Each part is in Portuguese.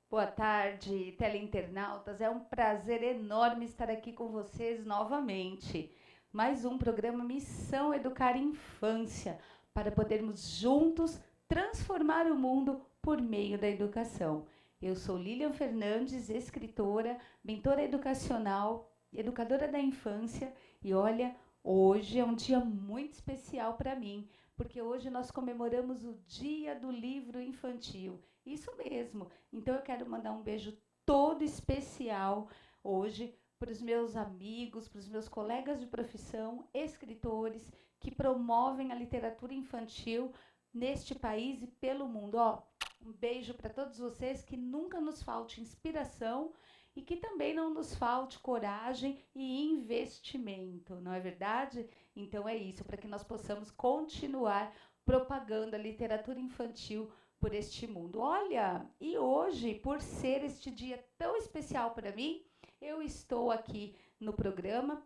Boa tarde, teleinternautas. É um prazer enorme estar aqui com vocês novamente. Mais um programa Missão Educar Infância, para podermos juntos transformar o mundo por meio da educação. Eu sou Lilian Fernandes, escritora, mentora educacional, educadora da infância e olha, hoje é um dia muito especial para mim, porque hoje nós comemoramos o Dia do Livro Infantil. Isso mesmo. Então eu quero mandar um beijo todo especial hoje para os meus amigos, para os meus colegas de profissão, escritores que promovem a literatura infantil neste país e pelo mundo. Ó, um beijo para todos vocês, que nunca nos falte inspiração e que também não nos falte coragem e investimento, não é verdade? Então é isso, para que nós possamos continuar propagando a literatura infantil por este mundo. Olha, e hoje, por ser este dia tão especial para mim, eu estou aqui no programa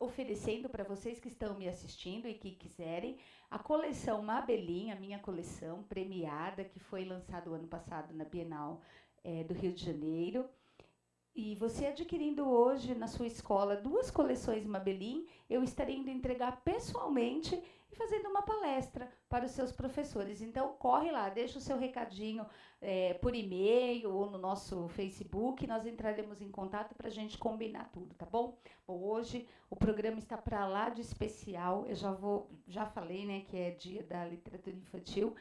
oferecendo para vocês que estão me assistindo e que quiserem a coleção Mabelin, a minha coleção premiada, que foi lançada o ano passado na Bienal do Rio de Janeiro. E você adquirindo hoje na sua escola 2 coleções Mabelin, eu estarei indo entregar pessoalmente e fazendo uma palestra para os seus professores. Então, corre lá, deixa o seu recadinho por e-mail ou no nosso Facebook, nós entraremos em contato para a gente combinar tudo, tá bom? Bom, hoje o programa está para lá de especial, eu já falei, né, que é dia da literatura infantil,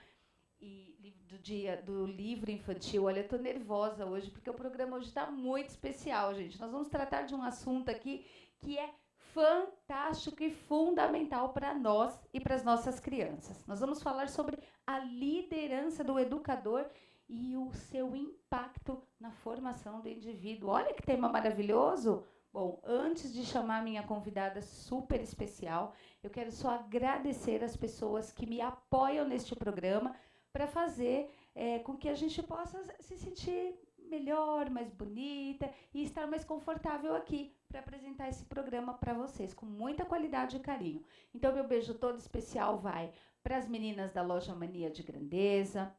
e do dia do livro infantil. Olha, eu tô nervosa hoje, porque o programa hoje está muito especial, gente. Nós vamos tratar de um assunto aqui que é fantástico e fundamental para nós e para as nossas crianças. Nós vamos falar sobre a liderança do educador e o seu impacto na formação do indivíduo. Olha que tema maravilhoso! Bom, antes de chamar a minha convidada super especial, eu quero só agradecer as pessoas que me apoiam neste programa, para fazer com que a gente possa se sentir melhor, mais bonita e estar mais confortável aqui para apresentar esse programa para vocês, com muita qualidade e carinho. Então, meu beijo todo especial vai para as meninas da Loja Mania de Grandeza,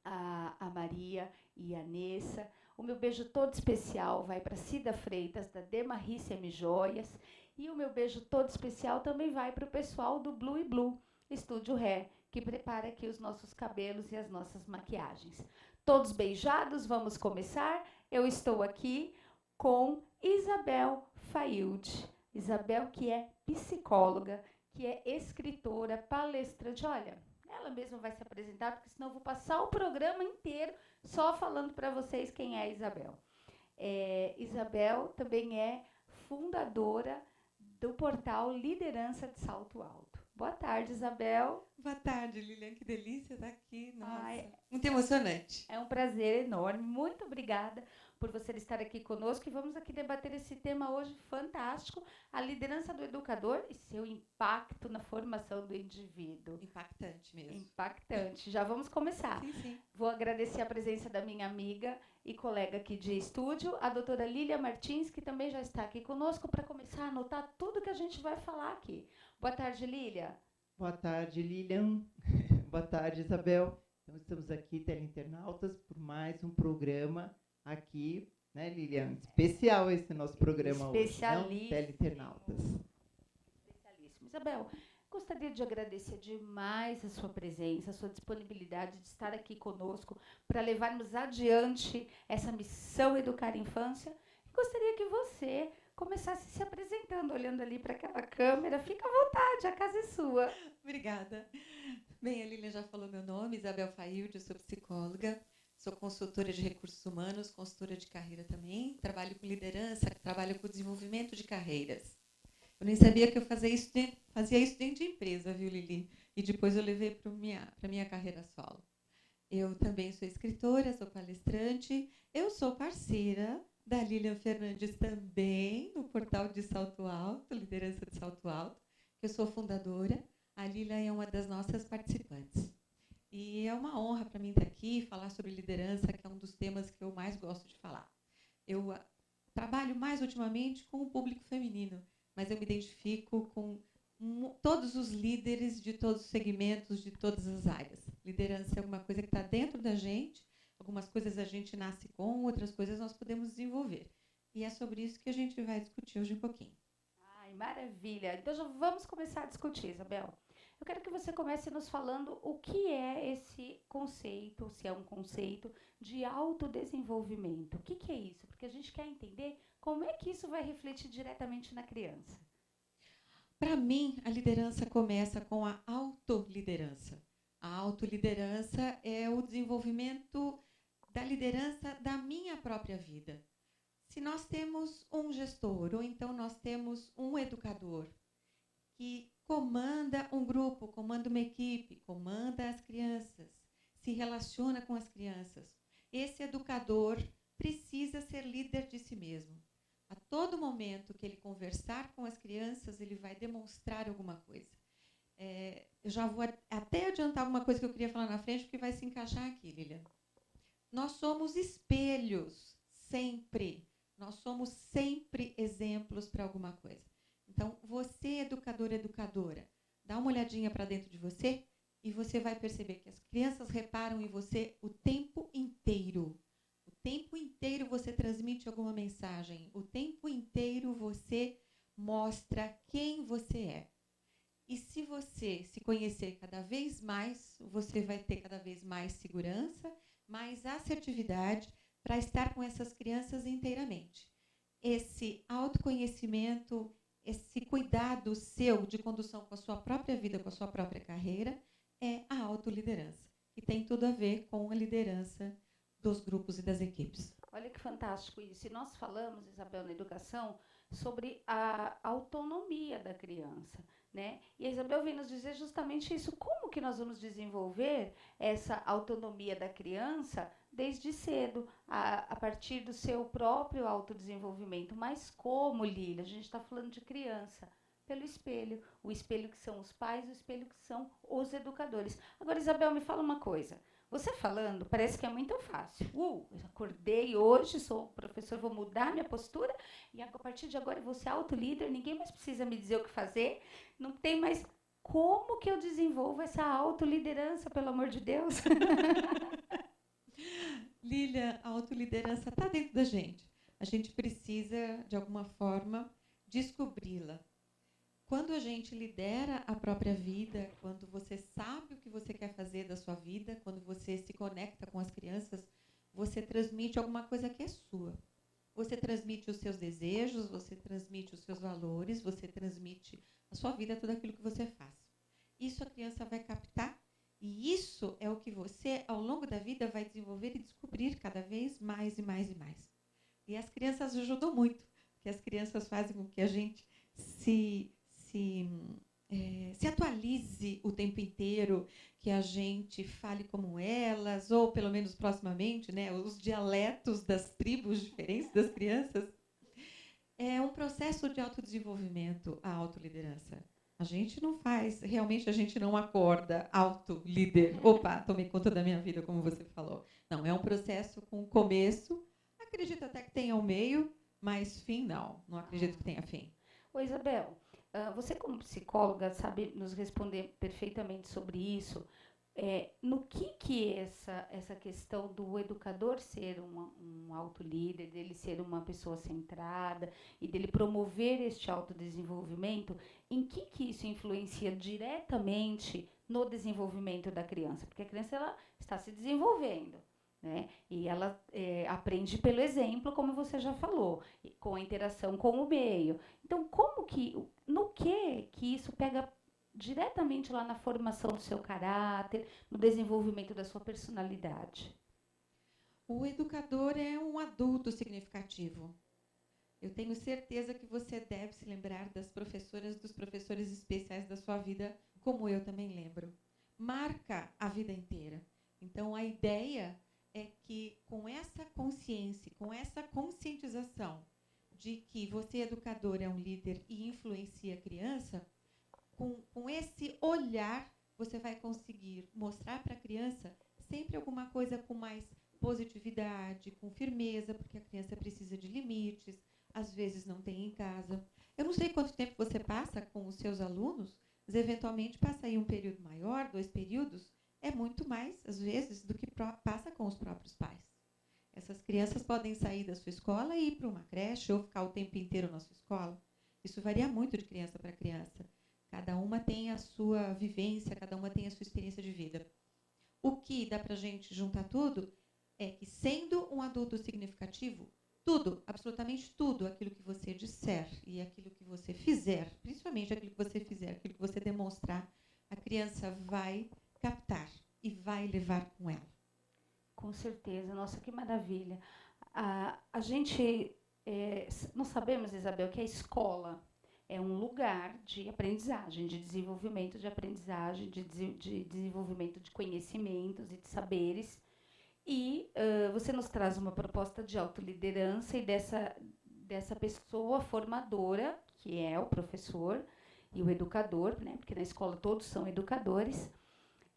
a Maria e a Nessa. O meu beijo todo especial vai para Cida Freitas, da Demarri Semijoias. E o meu beijo todo especial também vai para o pessoal do Blue Blue, Estúdio Hair, que prepara aqui os nossos cabelos e as nossas maquiagens. Todos beijados, vamos começar. Eu estou aqui com Isabel Failde. Isabel, que é psicóloga, que é escritora, palestrante. Olha, ela mesma vai se apresentar, porque senão eu vou passar o programa inteiro só falando para vocês quem é a Isabel. Isabel também é fundadora do portal Liderança de Salto Alto. Boa tarde, Isabel. Boa tarde, Lilian. Que delícia estar aqui. Nossa, Ai, muito emocionante. é um prazer enorme. Muito obrigada por você estar aqui conosco. E vamos aqui debater esse tema hoje fantástico, a liderança do educador e seu impacto na formação do indivíduo. Impactante mesmo. Impactante. Já vamos começar. Sim, sim. Vou agradecer a presença da minha amiga e colega aqui de estúdio, a doutora Lília Martins, que também já está aqui conosco para começar a anotar tudo que a gente vai falar aqui. Boa tarde, Lília. Boa tarde, Lilian. Boa tarde, Isabel. Então, estamos aqui, teleinternautas, por mais um programa aqui, né, Lilian? Especial esse nosso programa hoje, não? Teleinternautas. Especialíssimo. Isabel, gostaria de agradecer demais a sua presença, a sua disponibilidade de estar aqui conosco para levarmos adiante essa missão Educar a Infância. Gostaria que você começasse se apresentando, olhando ali para aquela câmera. Fica à vontade, a casa é sua. Obrigada. Bem, a Lilian já falou meu nome, Isabel Failde, eu sou psicóloga, sou consultora de recursos humanos, consultora de carreira também, trabalho com liderança, trabalho com desenvolvimento de carreiras. Eu nem sabia que eu fazia isso dentro de empresa, viu, Lili? E depois eu levei para minha carreira solo. Eu também sou escritora, sou palestrante, eu sou parceira da Lilian Fernandes também, no portal de Salto Alto, Liderança de Salto Alto, que eu sou fundadora. A Lilian é uma das nossas participantes. E é uma honra para mim estar aqui e falar sobre liderança, que é um dos temas que eu mais gosto de falar. Eu trabalho mais ultimamente com o público feminino, mas eu me identifico com todos os líderes de todos os segmentos, de todas as áreas. Liderança é uma coisa que está dentro da gente, Algumas coisas a gente nasce com, outras coisas nós podemos desenvolver. E é sobre isso que a gente vai discutir hoje um pouquinho. Ai, maravilha. Então já vamos começar a discutir, Isabel. Eu quero que você comece nos falando o que é esse conceito, se é um conceito de autodesenvolvimento. O que é isso? Porque a gente quer entender como é que isso vai refletir diretamente na criança. Para mim, a liderança começa com a autoliderança. A autoliderança é o desenvolvimento da liderança da minha própria vida. Se nós temos um gestor, ou então nós temos um educador que comanda um grupo, comanda uma equipe, comanda as crianças, se relaciona com as crianças, esse educador precisa ser líder de si mesmo. A todo momento que ele conversar com as crianças, ele vai demonstrar alguma coisa. Eu já vou até adiantar alguma coisa que eu queria falar na frente, porque vai se encaixar aqui, Lilian. Nós somos espelhos, sempre. Nós somos sempre exemplos para alguma coisa. Então, você, educador, educadora, dá uma olhadinha para dentro de você e você vai perceber que as crianças reparam em você o tempo inteiro. O tempo inteiro você transmite alguma mensagem. O tempo inteiro você mostra quem você é. E se você se conhecer cada vez mais, você vai ter cada vez mais segurança, mais assertividade para estar com essas crianças inteiramente. Esse autoconhecimento, esse cuidado seu de condução com a sua própria vida, com a sua própria carreira, é a autoliderança, que tem tudo a ver com a liderança dos grupos e das equipes. Olha que fantástico isso. E nós falamos, Isabel, na educação, sobre a autonomia da criança, né? E a Isabel vem nos dizer justamente isso. Como que nós vamos desenvolver essa autonomia da criança desde cedo, a partir do seu próprio autodesenvolvimento? Mas como, Lília? A gente está falando de criança. Pelo espelho. O espelho que são os pais, o espelho que são os educadores. Agora, Isabel, me fala uma coisa. Você falando, parece que é muito fácil. Eu acordei hoje, sou professor, vou mudar minha postura, e a partir de agora eu vou ser autolíder, ninguém mais precisa me dizer o que fazer, não tem mais... Como que eu desenvolvo essa autoliderança, pelo amor de Deus? Lília, a autoliderança está dentro da gente. A gente precisa, de alguma forma, descobri-la. Quando a gente lidera a própria vida, quando você sabe o que você quer fazer da sua vida, quando você se conecta com as crianças, você transmite alguma coisa que é sua. Você transmite os seus desejos, você transmite os seus valores, você transmite a sua vida, tudo aquilo que você faz. Isso a criança vai captar e isso é o que você, ao longo da vida, vai desenvolver e descobrir cada vez mais e mais e mais. E as crianças ajudam muito, porque as crianças fazem com que a gente se atualize o tempo inteiro, que a gente fale como elas, ou pelo menos proximamente, né, os dialetos das tribos diferentes das crianças. É um processo de autodesenvolvimento, a autoliderança. A gente não faz, realmente a gente não acorda autolíder. Opa, tomei conta da minha vida, como você falou. Não, é um processo com começo, acredito até que tenha um meio, mas fim não acredito que tenha fim. Ô, Isabel, você como psicóloga sabe nos responder perfeitamente sobre isso. No que essa questão do educador ser um autolíder, dele ser uma pessoa centrada e dele promover este autodesenvolvimento, em que isso influencia diretamente no desenvolvimento da criança? Porque a criança ela está se desenvolvendo, né? E ela aprende pelo exemplo, como você já falou, com a interação com o meio. Então, no que isso pega diretamente lá na formação do seu caráter, no desenvolvimento da sua personalidade? O educador é um adulto significativo. Eu tenho certeza que você deve se lembrar das professoras, dos professores especiais da sua vida, como eu também lembro. Marca a vida inteira. Então, a ideia é que, com essa consciência, com essa conscientização de que você, educador, é um líder e influencia a criança, com esse olhar, você vai conseguir mostrar para a criança sempre alguma coisa com mais positividade, com firmeza, porque a criança precisa de limites, às vezes não tem em casa. Eu não sei quanto tempo você passa com os seus alunos, mas eventualmente passa aí um período maior, 2 períodos, é muito mais, às vezes, do que passa com os próprios pais. Essas crianças podem sair da sua escola e ir para uma creche ou ficar o tempo inteiro na sua escola. Isso varia muito de criança para criança. Cada uma tem a sua vivência, cada uma tem a sua experiência de vida. O que dá para a gente juntar tudo é que, sendo um adulto significativo, tudo, absolutamente tudo, aquilo que você disser e aquilo que você fizer, principalmente aquilo que você fizer, aquilo que você demonstrar, a criança vai captar e vai levar com ela. Com certeza. Nossa, que maravilha. A gente, nós sabemos, Isabel, que a escola é um lugar de aprendizagem, de desenvolvimento de aprendizagem, de desenvolvimento de conhecimentos e de saberes. E você nos traz uma proposta de autoliderança e dessa pessoa formadora, que é o professor e o educador, né? Porque na escola todos são educadores,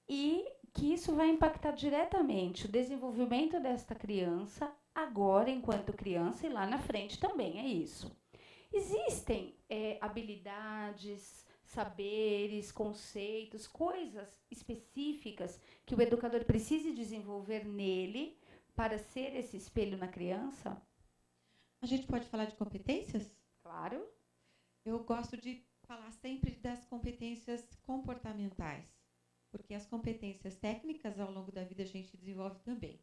e que isso vai impactar diretamente o desenvolvimento desta criança, agora enquanto criança, e lá na frente também, é isso. Existem habilidades, saberes, conceitos, coisas específicas que o educador precise desenvolver nele para ser esse espelho na criança? A gente pode falar de competências? Claro. Eu gosto de falar sempre das competências comportamentais, porque as competências técnicas, ao longo da vida, a gente desenvolve também.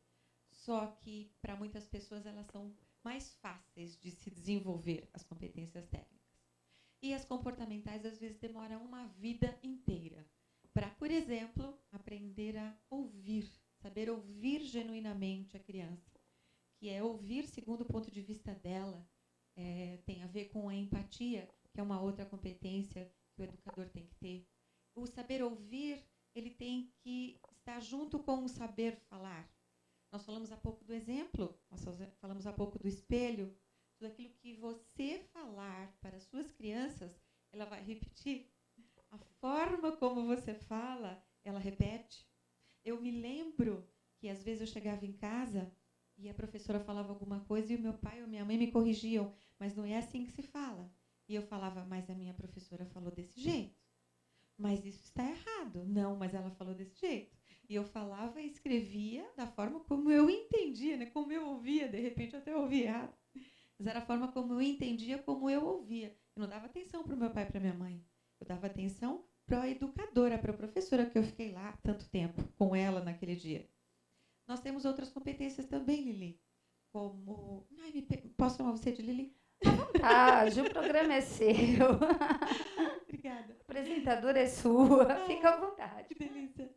Só que, para muitas pessoas, elas são mais fáceis de se desenvolver, as competências técnicas. E as comportamentais, às vezes, demoram uma vida inteira para, por exemplo, aprender a ouvir, saber ouvir genuinamente a criança, que é ouvir segundo o ponto de vista dela, tem a ver com a empatia, que é uma outra competência que o educador tem que ter. O saber ouvir, ele tem que estar junto com o saber falar. Nós falamos há pouco do exemplo, nós falamos há pouco do espelho. Tudo aquilo que você falar para as suas crianças, ela vai repetir. A forma como você fala, ela repete. Eu me lembro que, às vezes, eu chegava em casa e a professora falava alguma coisa e o meu pai ou minha mãe me corrigiam, mas não é assim que se fala. E eu falava, mas a minha professora falou desse jeito. Mas isso está errado. Não, mas ela falou desse jeito. E eu falava e escrevia da forma como eu entendia, né? Como eu ouvia. De repente, eu até ouvia errado. Mas era a forma como eu entendia, como eu ouvia. Eu não dava atenção para o meu pai e para a minha mãe. Eu dava atenção para a educadora, para a professora, que eu fiquei lá tanto tempo com ela naquele dia. Nós temos outras competências também, Lili. Como... Posso chamar você de Lili? À vontade, o programa é seu. Obrigada. A apresentadora é sua, fica à vontade. Que delícia.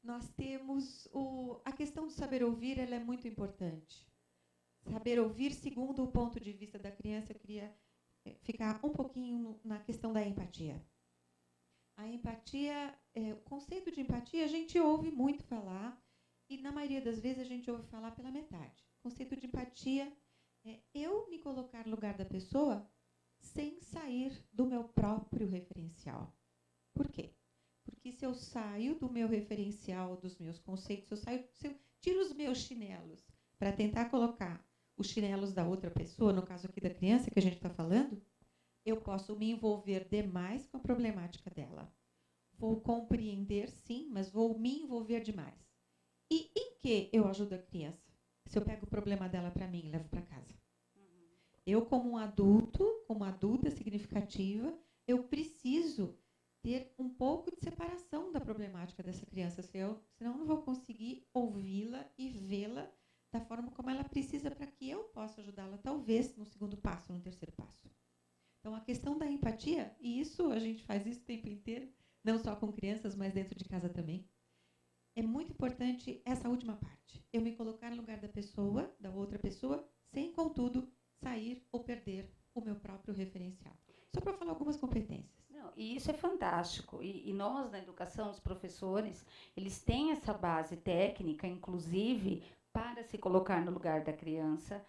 Nós temos a questão do saber ouvir, ela é muito importante. Saber ouvir segundo o ponto de vista da criança, eu queria ficar um pouquinho na questão da empatia. A empatia, o conceito de empatia, a gente ouve muito falar, e na maioria das vezes a gente ouve falar pela metade. O conceito de empatia é eu me colocar no lugar da pessoa sem sair do meu próprio referencial. Por quê? Porque se eu saio do meu referencial, dos meus conceitos, se eu tiro os meus chinelos para tentar colocar os chinelos da outra pessoa, no caso aqui da criança que a gente está falando, eu posso me envolver demais com a problemática dela. Vou compreender, sim, mas vou me envolver demais. E em que eu ajudo a criança? Se eu pego o problema dela para mim e levo para casa. Eu, como um adulto, como adulta significativa, eu preciso ter um pouco de separação da problemática dessa criança, senão eu não vou conseguir ouvi-la e vê-la da forma como ela precisa para que eu possa ajudá-la, talvez, no segundo passo, no terceiro passo. Então, a questão da empatia, e isso a gente faz isso o tempo inteiro, não só com crianças, mas dentro de casa também, é muito importante essa última parte. Eu me colocar no lugar da pessoa, da outra pessoa, sem, contudo, sair ou perder o meu próprio referencial. Só para falar algumas competências. Não, e isso é fantástico. E nós, na educação, os professores, eles têm essa base técnica, inclusive, para se colocar no lugar da criança,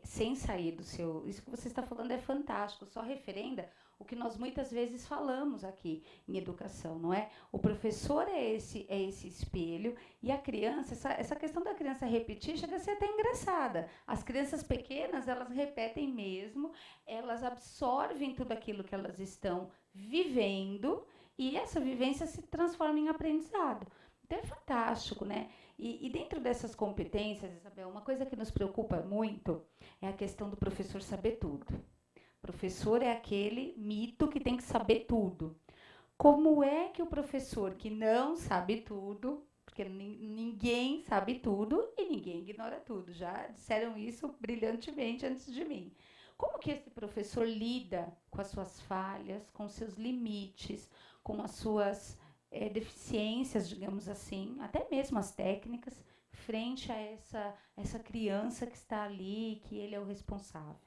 sem sair do seu... Isso que você está falando é fantástico, só referenda o que nós muitas vezes falamos aqui em educação, não é? O professor é esse espelho, e a criança, essa questão da criança repetir chega a ser até engraçada. As crianças pequenas, elas repetem mesmo, elas absorvem tudo aquilo que elas estão vivendo, e essa vivência se transforma em aprendizado. Então é fantástico, né? E dentro dessas competências, Isabel, uma coisa que nos preocupa muito é a questão do professor saber tudo. Professor é aquele mito que tem que saber tudo. Como é que o professor que não sabe tudo, porque ninguém sabe tudo e ninguém ignora tudo, já disseram isso brilhantemente antes de mim. Como que esse professor lida com as suas falhas, com os seus limites, com as suas deficiências, digamos assim, até mesmo as técnicas, frente a essa criança que está ali, que ele é o responsável?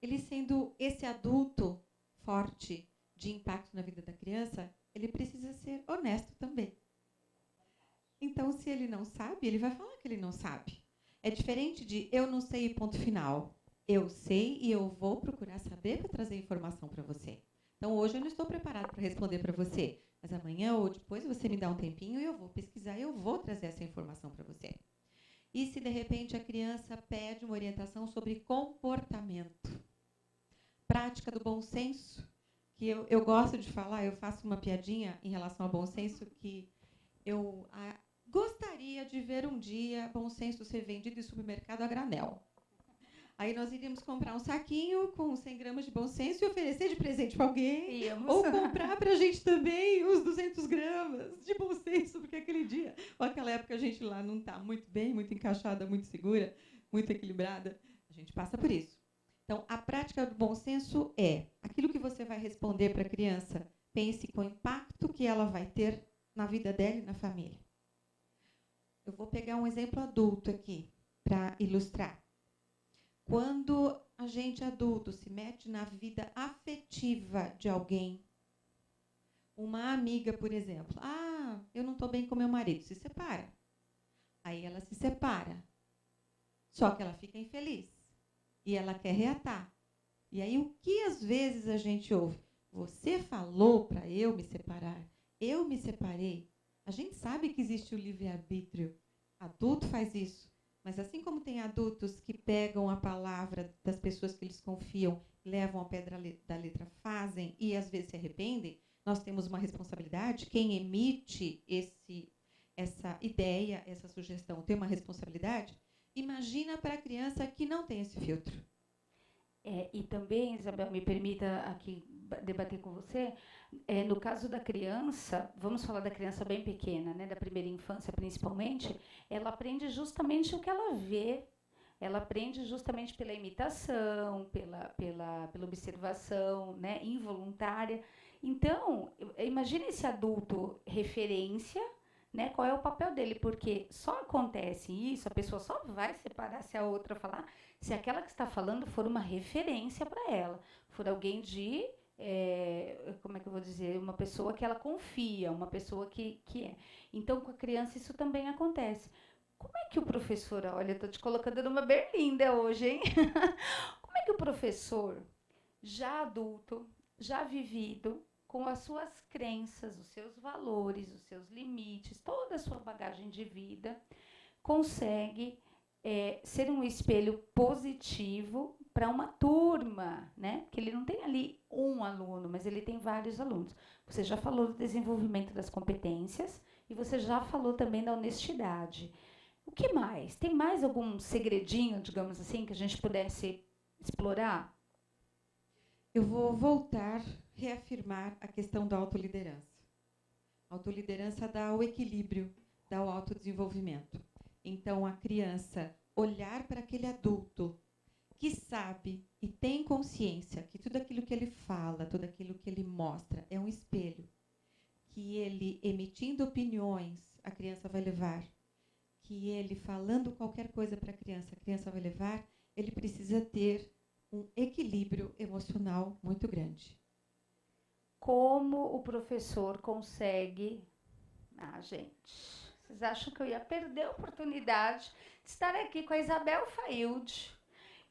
Ele sendo esse adulto forte, de impacto na vida da criança, ele precisa ser honesto também. Então, se ele não sabe, ele vai falar que ele não sabe. É diferente de eu não sei, ponto final. Eu sei e eu vou procurar saber para trazer informação para você. Então, hoje eu não estou preparado para responder para você, mas amanhã ou depois você me dá um tempinho e eu vou pesquisar e eu vou trazer essa informação para você. E se, de repente, a criança pede uma orientação sobre comportamento, prática do bom senso, que eu gosto de falar, eu faço uma piadinha em relação ao bom senso, que eu gostaria de ver um dia bom senso ser vendido em supermercado a granel. Aí nós iríamos comprar um saquinho com 100 gramas de bom senso e oferecer de presente para alguém. Ou comprar para a gente também uns 200 gramas de bom senso, porque aquele dia, ou aquela época, a gente lá não está muito bem, muito encaixada, muito segura, muito equilibrada. A gente passa por isso. Então, a prática do bom senso é aquilo que você vai responder para a criança, pense com o impacto que ela vai ter na vida dela e na família. Eu vou pegar um exemplo adulto aqui para ilustrar. Quando a gente adulto se mete na vida afetiva de alguém, uma amiga, por exemplo, eu não estou bem com meu marido, se separa. Aí ela se separa, só que ela fica infeliz. E ela quer reatar. E aí, o que às vezes a gente ouve? Você falou para eu me separar. Eu me separei. A gente sabe que existe o livre-arbítrio. Adulto faz isso. Mas assim como tem adultos que pegam a palavra das pessoas que eles confiam, levam ao pé da letra, fazem e às vezes se arrependem, nós temos uma responsabilidade. Quem emite essa ideia, essa sugestão, tem uma responsabilidade. Imagina para a criança que não tem esse filtro. E também, Isabel, me permita aqui debater com você, no caso da criança, vamos falar da criança bem pequena, né, da primeira infância principalmente, ela aprende justamente o que ela vê, ela aprende justamente pela imitação, pela observação, né, involuntária. Então, imagine esse adulto referência, né, qual é o papel dele, porque só acontece isso, a pessoa só vai separar se a outra falar, se aquela que está falando for uma referência para ela, for alguém de, como é que eu vou dizer, uma pessoa que ela confia, uma pessoa que é. Então, com a criança isso também acontece. Como é que o professor, olha, eu estou te colocando numa berlinda hoje, hein? Como é que o professor, já adulto, já vivido, com as suas crenças, os seus valores, os seus limites, toda a sua bagagem de vida, consegue ser um espelho positivo para uma turma, né? Porque ele não tem ali um aluno, mas ele tem vários alunos. Você já falou do desenvolvimento das competências e você já falou também da honestidade. O que mais? Tem mais algum segredinho, digamos assim, que a gente pudesse explorar? Eu vou voltar, reafirmar a questão da autoliderança. A autoliderança dá o equilíbrio, dá o autodesenvolvimento. Então, a criança olhar para aquele adulto que sabe e tem consciência que tudo aquilo que ele fala, tudo aquilo que ele mostra é um espelho, que ele emitindo opiniões, a criança vai levar, que ele falando qualquer coisa para a criança vai levar, ele precisa ter um equilíbrio emocional muito grande. Como o professor consegue... gente, vocês acham que eu ia perder a oportunidade de estar aqui com a Isabel Failde,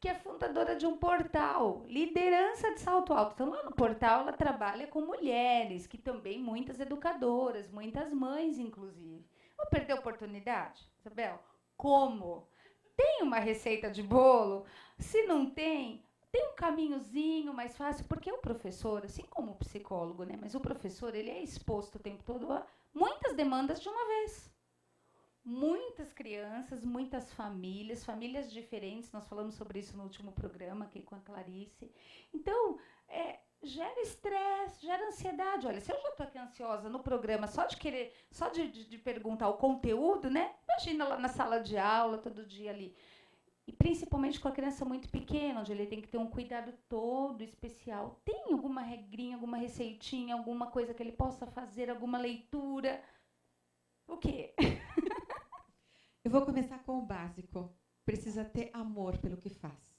que é fundadora de um portal, Liderança de Salto Alto. Então, lá no portal, ela trabalha com mulheres, que também muitas educadoras, muitas mães, inclusive. Vou perder a oportunidade, Isabel? Como? Tem uma receita de bolo? Se não tem, tem um caminhozinho mais fácil, porque o professor, assim como o psicólogo, né, mas o professor ele é exposto o tempo todo a muitas demandas de uma vez. Muitas crianças, muitas famílias diferentes. Nós falamos sobre isso no último programa aqui com a Clarice. Então, gera estresse, gera ansiedade. Olha, se eu já estou aqui ansiosa no programa só de perguntar o conteúdo, né? Imagina lá na sala de aula, todo dia ali. E principalmente com a criança muito pequena, onde ele tem que ter um cuidado todo especial. Tem alguma regrinha, alguma receitinha, alguma coisa que ele possa fazer, alguma leitura? O quê? Eu vou começar com o básico. Precisa ter amor pelo que faz.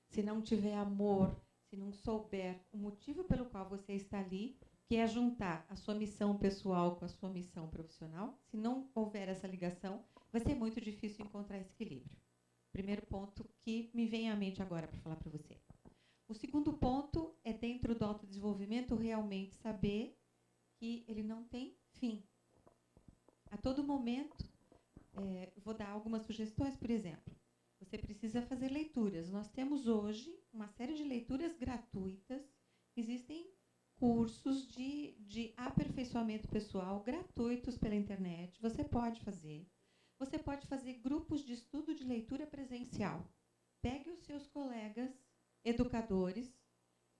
Se não tiver amor, se não souber o motivo pelo qual você está ali, que é juntar a sua missão pessoal com a sua missão profissional, se não houver essa ligação, vai ser muito difícil encontrar esse equilíbrio. Primeiro ponto que me vem à mente agora para falar para você. O segundo ponto é, dentro do autodesenvolvimento, realmente saber que ele não tem fim. A todo momento, vou dar algumas sugestões, por exemplo. Você precisa fazer leituras. Nós temos hoje uma série de leituras gratuitas. Existem cursos de aperfeiçoamento pessoal gratuitos pela internet. Você pode fazer. Você pode fazer grupos de estudo de leitura presencial. Pegue os seus colegas educadores,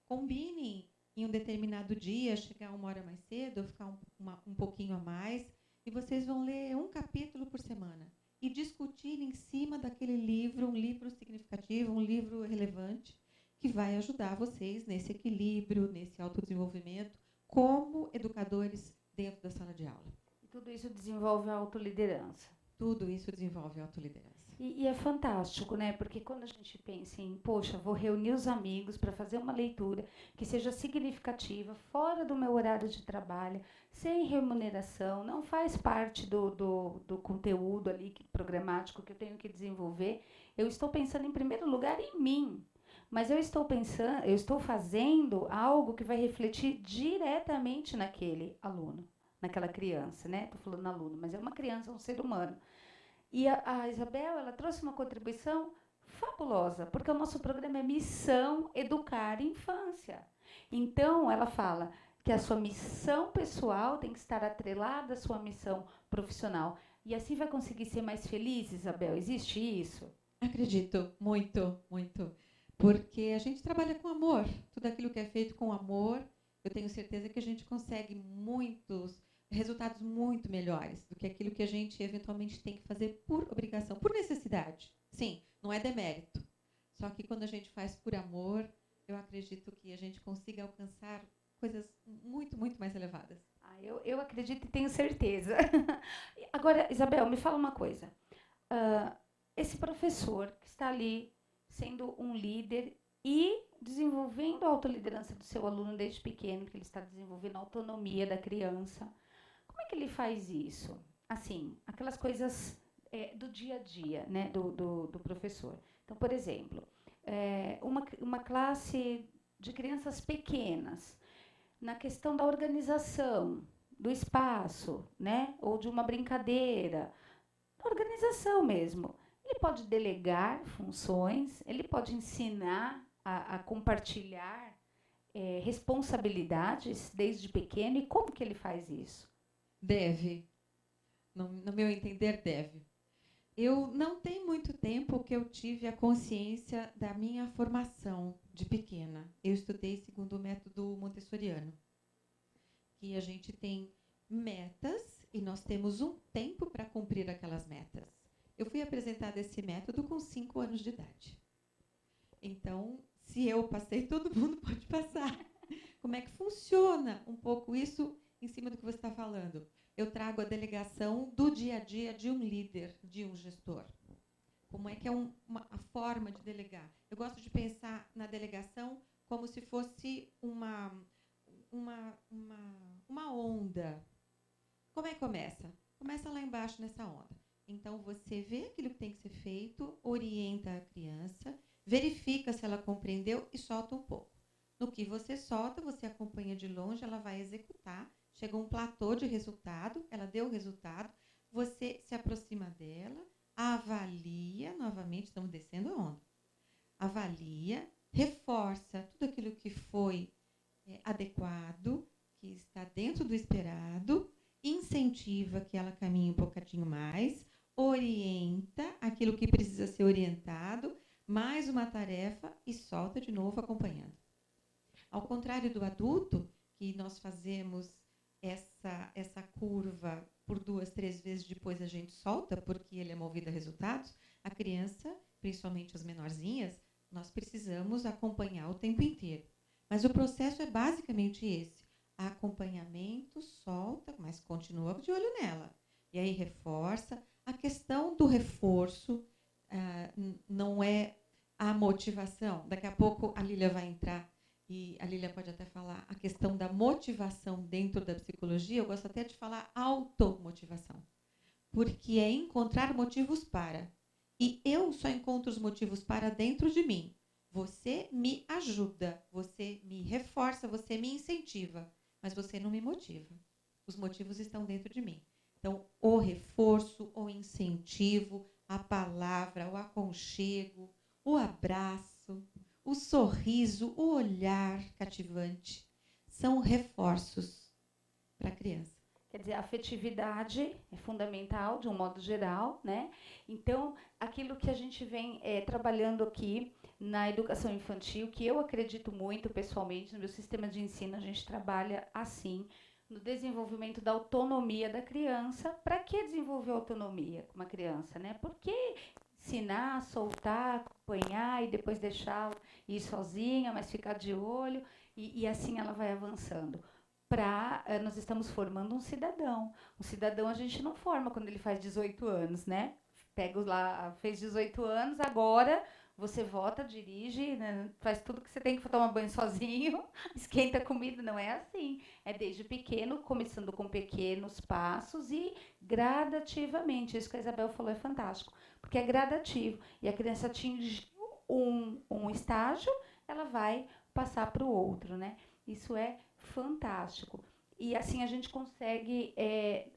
combinem em um determinado dia, chegar 1 hora mais cedo, ou ficar um pouquinho a mais, e vocês vão ler um capítulo por semana e discutir em cima daquele livro, um livro significativo, um livro relevante, que vai ajudar vocês nesse equilíbrio, nesse autodesenvolvimento, como educadores dentro da sala de aula. E tudo isso desenvolve a autoliderança. Tudo isso desenvolve a autoliderança. E é fantástico, né? Porque quando a gente pensa em, poxa, vou reunir os amigos para fazer uma leitura que seja significativa, fora do meu horário de trabalho, sem remuneração, não faz parte do conteúdo ali programático que eu tenho que desenvolver, eu estou pensando em primeiro lugar em mim. Mas eu estou fazendo algo que vai refletir diretamente naquele aluno, naquela criança, né? Estou falando aluno, mas é uma criança, um ser humano. E a Isabel, ela trouxe uma contribuição fabulosa, porque o nosso programa é Missão Educar Infância. Então, ela fala que a sua missão pessoal tem que estar atrelada à sua missão profissional. E assim vai conseguir ser mais feliz, Isabel? Existe isso? Acredito, muito, muito. Porque a gente trabalha com amor. Tudo aquilo que é feito com amor, eu tenho certeza que a gente consegue muitos resultados muito melhores do que aquilo que a gente eventualmente tem que fazer por obrigação, por necessidade. Sim, não é demérito. Só que quando a gente faz por amor, eu acredito que a gente consiga alcançar coisas muito, muito mais elevadas. Eu acredito e tenho certeza. Agora, Isabel, me fala uma coisa. Esse professor que está ali sendo um líder e desenvolvendo a autoliderança do seu aluno desde pequeno, que ele está desenvolvendo a autonomia da criança, como é que ele faz isso? Assim, aquelas coisas do dia a dia, né, do professor. Então, por exemplo, uma classe de crianças pequenas, na questão da organização, do espaço, né, ou de uma brincadeira, organização mesmo. Ele pode delegar funções, ele pode ensinar a compartilhar responsabilidades desde pequeno. E como que ele faz isso? Deve. No meu entender, deve. Eu não tem muito tempo que eu tive a consciência da minha formação de pequena. Eu estudei segundo o método montessoriano, que a gente tem metas e nós temos um tempo para cumprir aquelas metas. Eu fui apresentada esse método com 5 anos de idade. Então, se eu passei, todo mundo pode passar. Como é que funciona um pouco isso em cima do que você está falando? Eu trago a delegação do dia a dia de um líder, de um gestor. Como é que é a forma de delegar? Eu gosto de pensar na delegação como se fosse uma onda. Como é que começa? Começa lá embaixo nessa onda. Então, você vê aquilo que tem que ser feito, orienta a criança, verifica se ela compreendeu e solta um pouco. No que você solta, você acompanha de longe, ela vai executar. Chega um platô de resultado, ela deu o resultado, você se aproxima dela, avalia, novamente, estamos descendo a onda. Avalia, reforça tudo aquilo que foi adequado, que está dentro do esperado, incentiva que ela caminhe um bocadinho mais, orienta aquilo que precisa ser orientado, mais uma tarefa e solta de novo acompanhando. Ao contrário do adulto, que nós fazemos essa curva por 2, 3 vezes, depois a gente solta, porque ele é movido a resultados, a criança, principalmente as menorzinhas, nós precisamos acompanhar o tempo inteiro. Mas o processo é basicamente esse. Acompanhamento, solta, mas continua de olho nela. E aí reforça. A questão do reforço não é a motivação. Daqui a pouco a Lília vai entrar e a Lília pode até falar a questão da motivação dentro da psicologia. Eu gosto até de falar automotivação, porque é encontrar motivos para. E eu só encontro os motivos para dentro de mim. Você me ajuda, você me reforça, você me incentiva, mas você não me motiva. Os motivos estão dentro de mim. Então, o reforço, o incentivo, a palavra, o aconchego, o abraço, o sorriso, o olhar cativante, são reforços para a criança. Quer dizer, a afetividade é fundamental, de um modo geral, né? Então, aquilo que a gente vem trabalhando aqui na educação infantil, que eu acredito muito, pessoalmente, no meu sistema de ensino, a gente trabalha assim, no desenvolvimento da autonomia da criança. Para que desenvolver autonomia com uma criança, né? Por que ensinar, soltar, acompanhar e depois deixá-la ir sozinha, mas ficar de olho, e assim ela vai avançando? Nós estamos formando um cidadão. Um cidadão a gente não forma quando ele faz 18 anos, né? Pega lá, fez 18 anos, agora você vota, dirige, né? Faz tudo que você tem que tomar banho sozinho, esquenta a comida, não é assim. É desde pequeno, começando com pequenos passos e gradativamente. Isso que a Isabel falou é fantástico, porque é gradativo. E a criança atinge um estágio, ela vai passar para o outro, né? Isso é fantástico. E assim a gente consegue,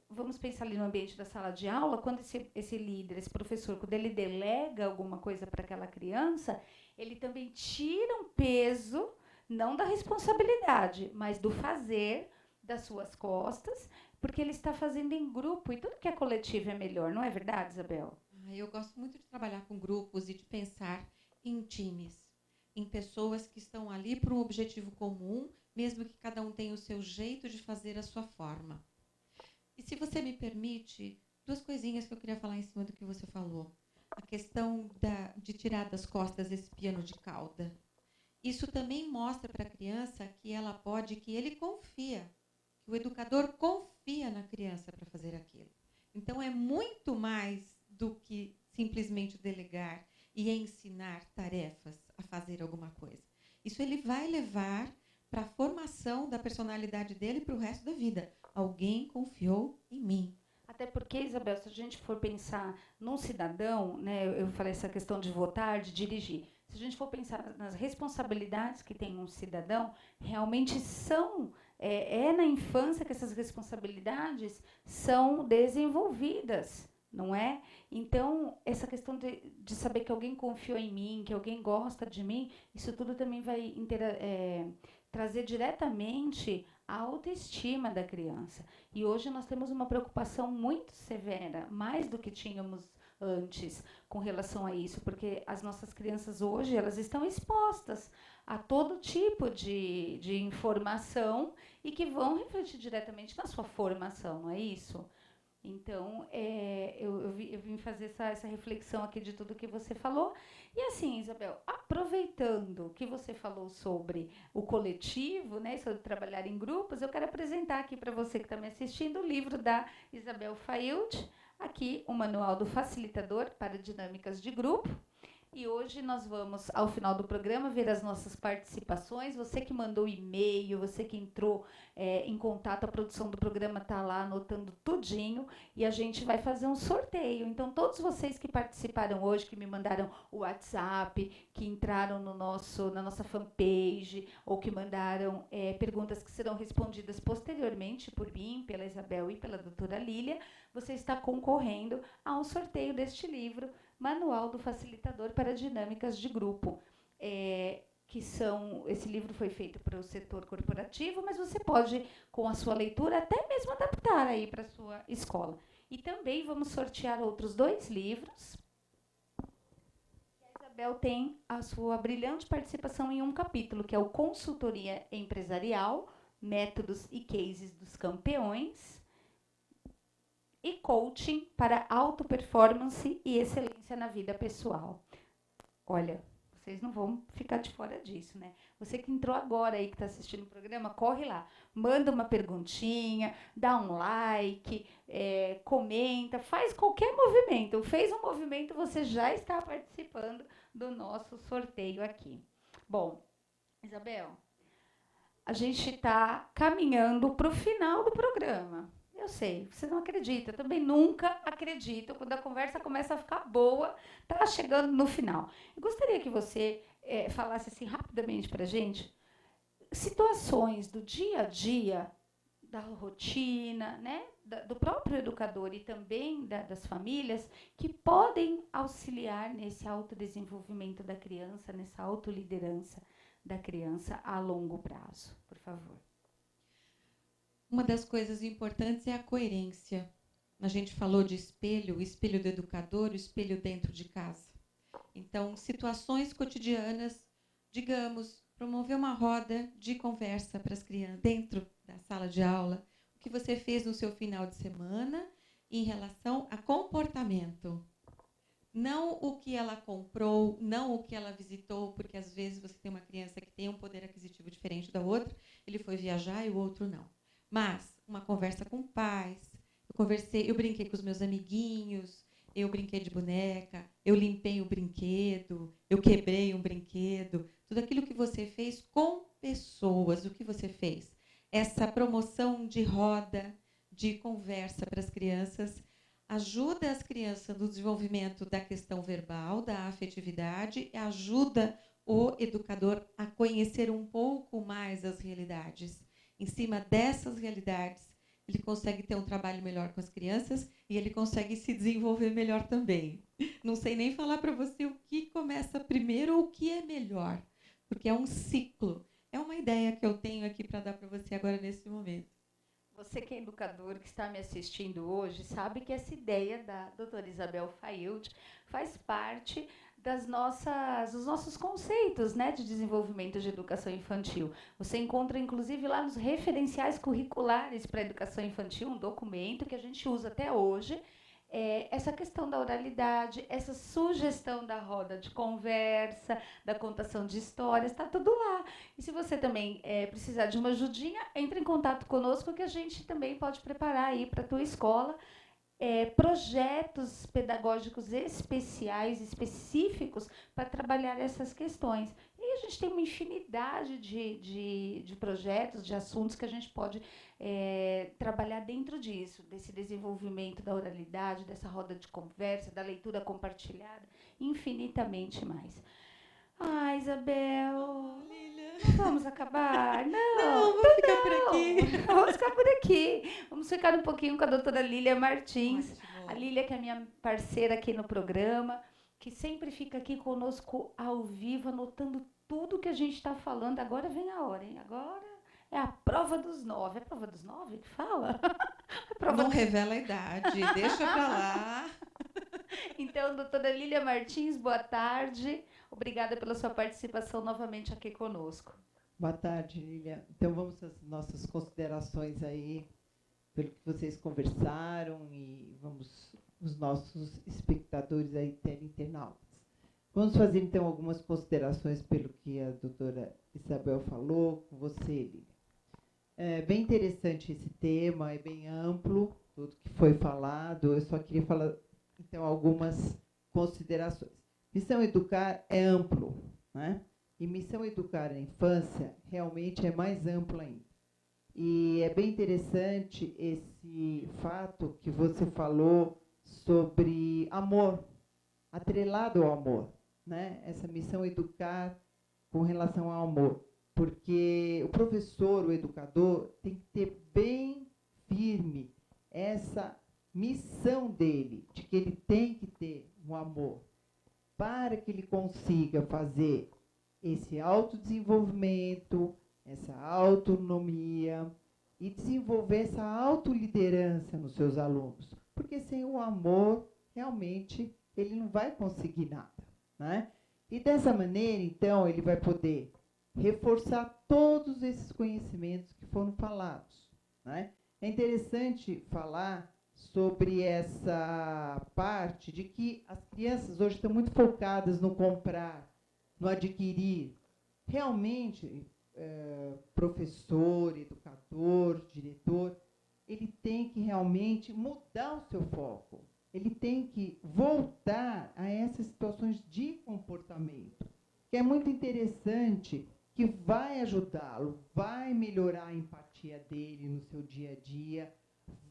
vamos pensar ali no ambiente da sala de aula, quando esse líder, esse professor, quando ele delega alguma coisa para aquela criança, ele também tira um peso, não da responsabilidade, mas do fazer das suas costas, porque ele está fazendo em grupo, e tudo que é coletivo é melhor, não é verdade, Isabel? Eu gosto muito de trabalhar com grupos e de pensar em times, em pessoas que estão ali para um objetivo comum, mesmo que cada um tenha o seu jeito de fazer a sua forma. E se você me permite, 2 coisinhas que eu queria falar em cima do que você falou. A questão de tirar das costas esse piano de cauda. Isso também mostra para a criança que ela pode, que ele confia, que o educador confia na criança para fazer aquilo. Então, é muito mais do que simplesmente delegar e ensinar tarefas a fazer alguma coisa. Isso ele vai levar para a formação da personalidade dele para o resto da vida. Alguém confiou em mim. Até porque, Isabel, se a gente for pensar num cidadão, né, eu falei essa questão de votar, de dirigir. Se a gente for pensar nas responsabilidades que tem um cidadão, realmente são, na infância que essas responsabilidades são desenvolvidas, não é? Então, essa questão de saber que alguém confiou em mim, que alguém gosta de mim, isso tudo também vai trazer diretamente a autoestima da criança. E hoje nós temos uma preocupação muito severa, mais do que tínhamos antes, com relação a isso, porque as nossas crianças hoje, elas estão expostas a todo tipo de informação e que vão refletir diretamente na sua formação, não é isso? Então, eu vim fazer essa reflexão aqui de tudo que você falou. E assim, Isabel, aproveitando que você falou sobre o coletivo, né, sobre trabalhar em grupos, eu quero apresentar aqui para você que está me assistindo o livro da Isabel Faild, aqui o Manual do Facilitador para Dinâmicas de Grupo. E hoje nós vamos, ao final do programa, ver as nossas participações. Você que mandou e-mail, você que entrou em contato, a produção do programa está lá anotando tudinho. E a gente vai fazer um sorteio. Então, todos vocês que participaram hoje, que me mandaram o WhatsApp, que entraram na nossa fanpage, ou que mandaram perguntas que serão respondidas posteriormente por mim, pela Isabel e pela doutora Lília, você está concorrendo a um sorteio deste livro, Manual do Facilitador para Dinâmicas de Grupo, esse livro foi feito para o setor corporativo, mas você pode com a sua leitura, até mesmo adaptar aí para a sua escola. E também vamos sortear outros 2 livros. A Isabel tem a sua brilhante participação em um capítulo, que é o Consultoria Empresarial, Métodos e Cases dos Campeões, e Coaching para Alta Performance e Excelência na Vida Pessoal. Olha, vocês não vão ficar de fora disso, né? Você que entrou agora aí, que está assistindo o programa, corre lá, manda uma perguntinha, dá um like, comenta, faz qualquer movimento. Fez um movimento, você já está participando do nosso sorteio aqui. Bom, Isabel, a gente está caminhando para o final do programa. Eu sei, você não acredita, eu também nunca acredito. Quando a conversa começa a ficar boa, está chegando no final. Eu gostaria que você falasse assim rapidamente para a gente situações do dia a dia, da rotina, né, do próprio educador e também das famílias, que podem auxiliar nesse autodesenvolvimento da criança, nessa autoliderança da criança a longo prazo, por favor. Uma das coisas importantes é a coerência. A gente falou de espelho, o espelho do educador, o espelho dentro de casa. Então, situações cotidianas, digamos, promover uma roda de conversa para as crianças dentro da sala de aula, o que você fez no seu final de semana em relação a comportamento. Não o que ela comprou, não o que ela visitou, porque às vezes você tem uma criança que tem um poder aquisitivo diferente da outra, ele foi viajar e o outro não. Mas uma conversa com pais, eu brinquei com os meus amiguinhos, eu brinquei de boneca, eu limpei o brinquedo, eu quebrei um brinquedo, tudo aquilo que você fez com pessoas, o que você fez? Essa promoção de roda, de conversa para as crianças, ajuda as crianças no desenvolvimento da questão verbal, da afetividade, e ajuda o educador a conhecer um pouco mais as realidades. Em cima dessas realidades, ele consegue ter um trabalho melhor com as crianças e ele consegue se desenvolver melhor também. Não sei nem falar para você o que começa primeiro ou o que é melhor, porque é um ciclo. É uma ideia que eu tenho aqui para dar para você agora nesse momento. Você que é educador, que está me assistindo hoje, sabe que essa ideia da doutora Isabel Faild faz parte dos nossos conceitos, né, de desenvolvimento de educação infantil. Você encontra, inclusive, lá nos referenciais curriculares para a educação infantil, um documento que a gente usa até hoje, essa questão da oralidade, essa sugestão da roda de conversa, da contação de histórias, está tudo lá. E se você também precisar de uma ajudinha, entre em contato conosco que a gente também pode preparar aí para a tua escola projetos pedagógicos especiais, específicos, para trabalhar essas questões. E a gente tem uma infinidade de projetos, de assuntos que a gente pode trabalhar dentro disso, desse desenvolvimento da oralidade, dessa roda de conversa, da leitura compartilhada, infinitamente mais. Ah, Isabel, não vamos acabar? Não, vamos ficar por aqui. Vamos ficar por aqui. Vamos ficar um pouquinho com a doutora Lília Martins. Ótimo. A Lília, que é minha parceira aqui no programa, que sempre fica aqui conosco ao vivo, anotando tudo que a gente está falando. Agora vem a hora, hein? Agora é a prova dos 9. É a prova dos 9 que fala? Não revela a idade, deixa para lá. Então, doutora Lília Martins, boa tarde. Obrigada pela sua participação novamente aqui conosco. Boa tarde, Lília. Então, vamos às nossas considerações aí, pelo que vocês conversaram, e vamos os nossos espectadores aí, internautas. Vamos fazer, então, algumas considerações pelo que a doutora Isabel falou com você, Lília. É bem interessante esse tema, é bem amplo, tudo que foi falado. Eu só queria falar, então, algumas considerações. Missão Educar é amplo, né? E Missão Educar a Infância realmente é mais amplo ainda. E é bem interessante esse fato que você falou sobre amor, atrelado ao amor, né? Essa Missão Educar com relação ao amor. Porque o professor, o educador, tem que ter bem firme essa missão dele, de que ele tem que ter um amor, para que ele consiga fazer esse autodesenvolvimento, essa autonomia, e desenvolver essa autoliderança nos seus alunos. Porque sem o amor, realmente, ele não vai conseguir nada, né? E dessa maneira, então, ele vai poder reforçar todos esses conhecimentos que foram falados, né? É interessante falar sobre essa parte de que as crianças hoje estão muito focadas no comprar, no adquirir. Realmente, professor, educador, diretor, ele tem que realmente mudar o seu foco. Ele tem que voltar a essas situações de comportamento, que é muito interessante, que vai ajudá-lo, vai melhorar a empatia dele no seu dia a dia,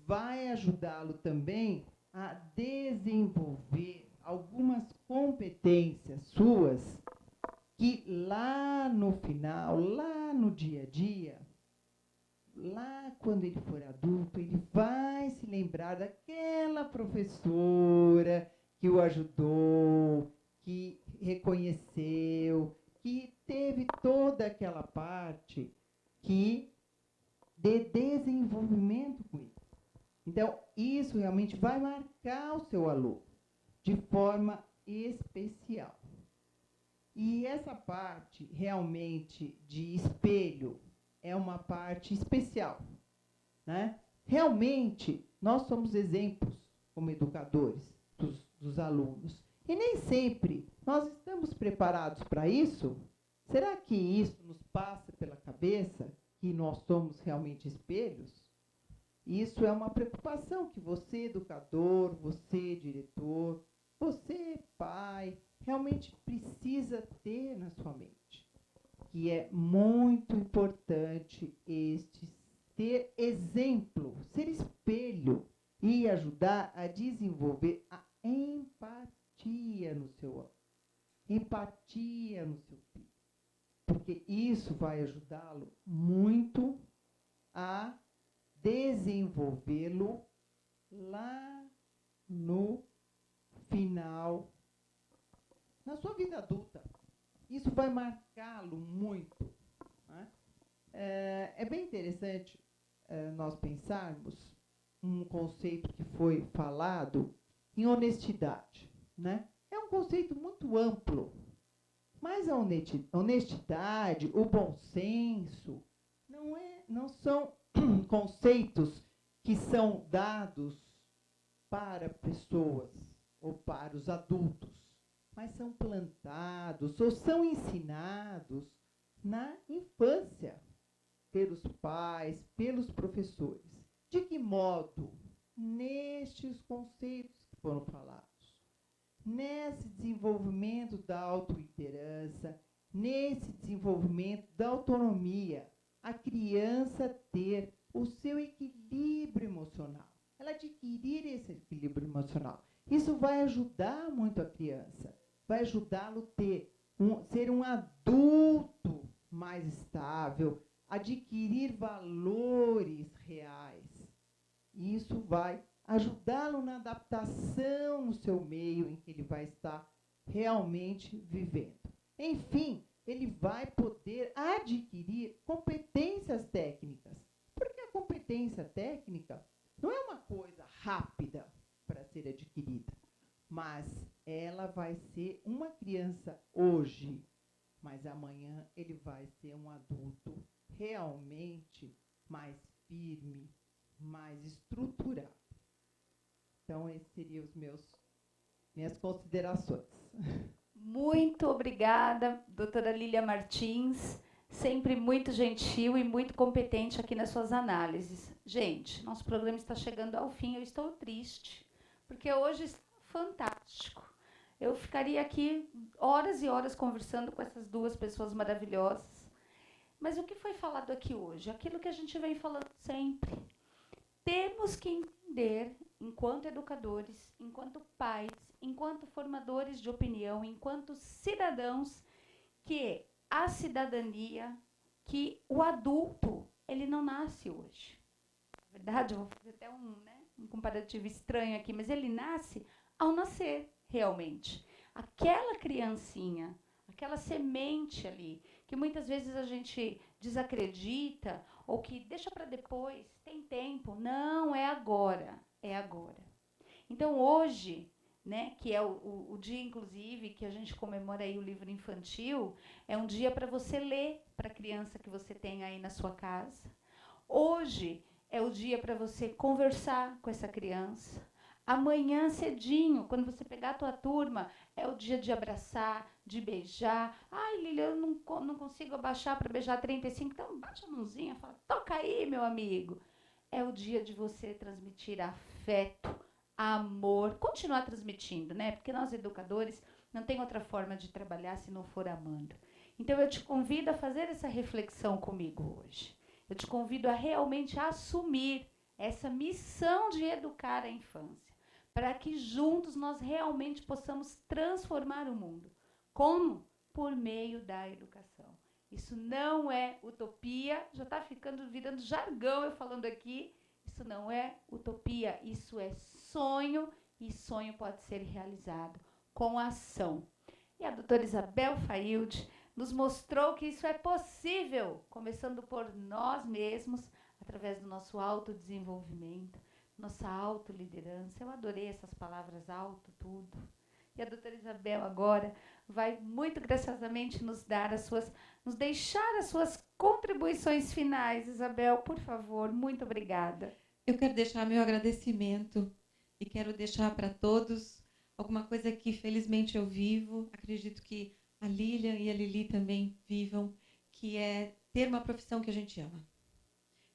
vai ajudá-lo também a desenvolver algumas competências suas que lá no final, lá no dia a dia, lá quando ele for adulto, ele vai se lembrar daquela professora que o ajudou, que reconheceu, que teve toda aquela parte de desenvolvimento com ele. Então, isso realmente vai marcar o seu aluno de forma especial. E essa parte realmente de espelho é uma parte especial, né? Realmente, nós somos exemplos como educadores dos alunos. E nem sempre nós estamos preparados para isso. Será que isso nos passa pela cabeça, que nós somos realmente espelhos? Isso é uma preocupação que você, educador, você, diretor, você, pai, realmente precisa ter na sua mente. Que é muito importante ter exemplo, ser espelho e ajudar a desenvolver a empatia no seu filho. Porque isso vai ajudá-lo muito a desenvolvê-lo lá no final, na sua vida adulta. Isso vai marcá-lo muito, né? É bem interessante nós pensarmos um conceito que foi falado em honestidade, né? É um conceito muito amplo, mas a honestidade, o bom senso, não são conceitos que são dados para pessoas ou para os adultos, mas são plantados ou são ensinados na infância pelos pais, pelos professores. De que modo? Nestes conceitos que foram falados, nesse desenvolvimento da autoliderança, nesse desenvolvimento da autonomia, a criança ter o seu equilíbrio emocional, ela adquirir esse equilíbrio emocional. Isso vai ajudar muito a criança, vai ajudá-lo a ser um adulto mais estável, adquirir valores reais. Isso vai ajudá-lo na adaptação no seu meio em que ele vai estar realmente vivendo. Enfim, ele vai poder adquirir competências técnicas, porque a competência técnica não é uma coisa rápida para ser adquirida, mas ela vai ser uma criança hoje, mas amanhã ele vai ser um adulto realmente mais firme, mais estruturado. Então, esses seriam minhas considerações. Muito obrigada, doutora Lília Martins, sempre muito gentil e muito competente aqui nas suas análises. Gente, nosso programa está chegando ao fim, eu estou triste, porque hoje está fantástico. Eu ficaria aqui horas e horas conversando com essas duas pessoas maravilhosas. Mas o que foi falado aqui hoje? Aquilo que a gente vem falando sempre. Temos que entender, enquanto educadores, enquanto pais, enquanto formadores de opinião, enquanto cidadãos, que a cidadania, que o adulto, ele não nasce hoje. Na verdade, eu vou fazer até um comparativo estranho aqui, mas ele nasce ao nascer, realmente. Aquela criancinha, aquela semente ali, que muitas vezes a gente desacredita ou que deixa para depois, tem tempo. Não, é agora, é agora. Então, hoje, né, que é o dia, inclusive, que a gente comemora aí o livro infantil, é um dia para você ler para a criança que você tem aí na sua casa. Hoje é o dia para você conversar com essa criança. Amanhã cedinho, quando você pegar a tua turma, é o dia de abraçar, de beijar. Ai, Lília, eu não consigo abaixar para beijar 35, então bate a mãozinha, fala, toca aí, meu amigo. É o dia de você transmitir afeto, amor, continuar transmitindo, né? Porque nós educadores não tem outra forma de trabalhar se não for amando. Então eu te convido a fazer essa reflexão comigo hoje. Eu te convido a realmente assumir essa missão de educar a infância, para que juntos nós realmente possamos transformar o mundo. Como? Por meio da educação. Isso não é utopia, já está virando jargão eu falando aqui. Isso não é utopia, isso é sonho, e sonho pode ser realizado com ação. E a doutora Isabel Failde nos mostrou que isso é possível, começando por nós mesmos, através do nosso autodesenvolvimento, nossa autoliderança. Eu adorei essas palavras, auto, tudo. E a doutora Isabel agora vai muito graciosamente nos deixar as suas contribuições finais. Isabel, por favor, muito obrigada. Eu quero deixar meu agradecimento e quero deixar para todos alguma coisa que felizmente eu vivo, acredito que a Lilian e a Lili também vivam, que é ter uma profissão que a gente ama.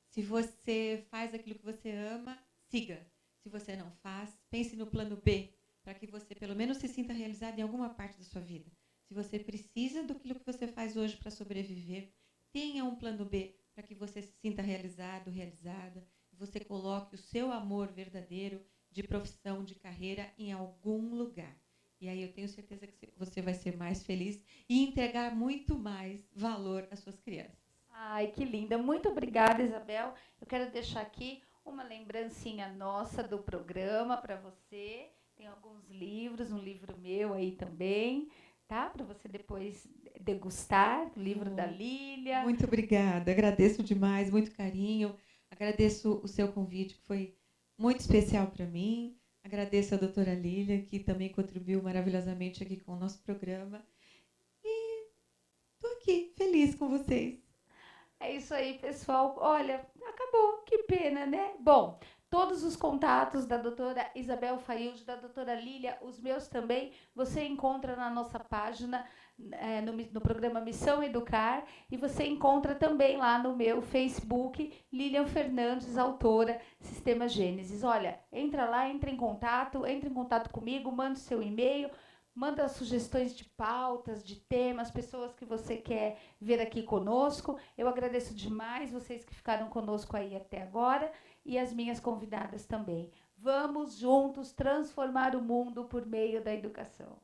Se você faz aquilo que você ama, siga. Se você não faz, pense no plano B, para que você pelo menos se sinta realizado em alguma parte da sua vida. Se você precisa daquilo que você faz hoje para sobreviver, tenha um plano B para que você se sinta realizado, realizada, e você coloque o seu amor verdadeiro de profissão, de carreira em algum lugar. E aí eu tenho certeza que você vai ser mais feliz e entregar muito mais valor às suas crianças. Ai, que linda. Muito obrigada, Isabel. Eu quero deixar aqui uma lembrancinha nossa do programa para você. Tem alguns livros, um livro meu aí também, tá? Para você depois degustar, o livro da Lília. Muito obrigada. Agradeço demais, muito carinho. Agradeço o seu convite, que foi muito especial para mim. Agradeço a doutora Lília, que também contribuiu maravilhosamente aqui com o nosso programa. E estou aqui, feliz com vocês. É isso aí, pessoal. Olha, acabou. Que pena, né? Bom, todos os contatos da doutora Isabel Failde, da doutora Lília, os meus também, você encontra na nossa página, no programa Missão Educar, e você encontra também lá no meu Facebook, Lilian Fernandes, autora, Sistema Gênesis. Olha, entra lá, entre em contato comigo, manda o seu e-mail, manda sugestões de pautas, de temas, pessoas que você quer ver aqui conosco. Eu agradeço demais vocês que ficaram conosco aí até agora e as minhas convidadas também. Vamos juntos transformar o mundo por meio da educação.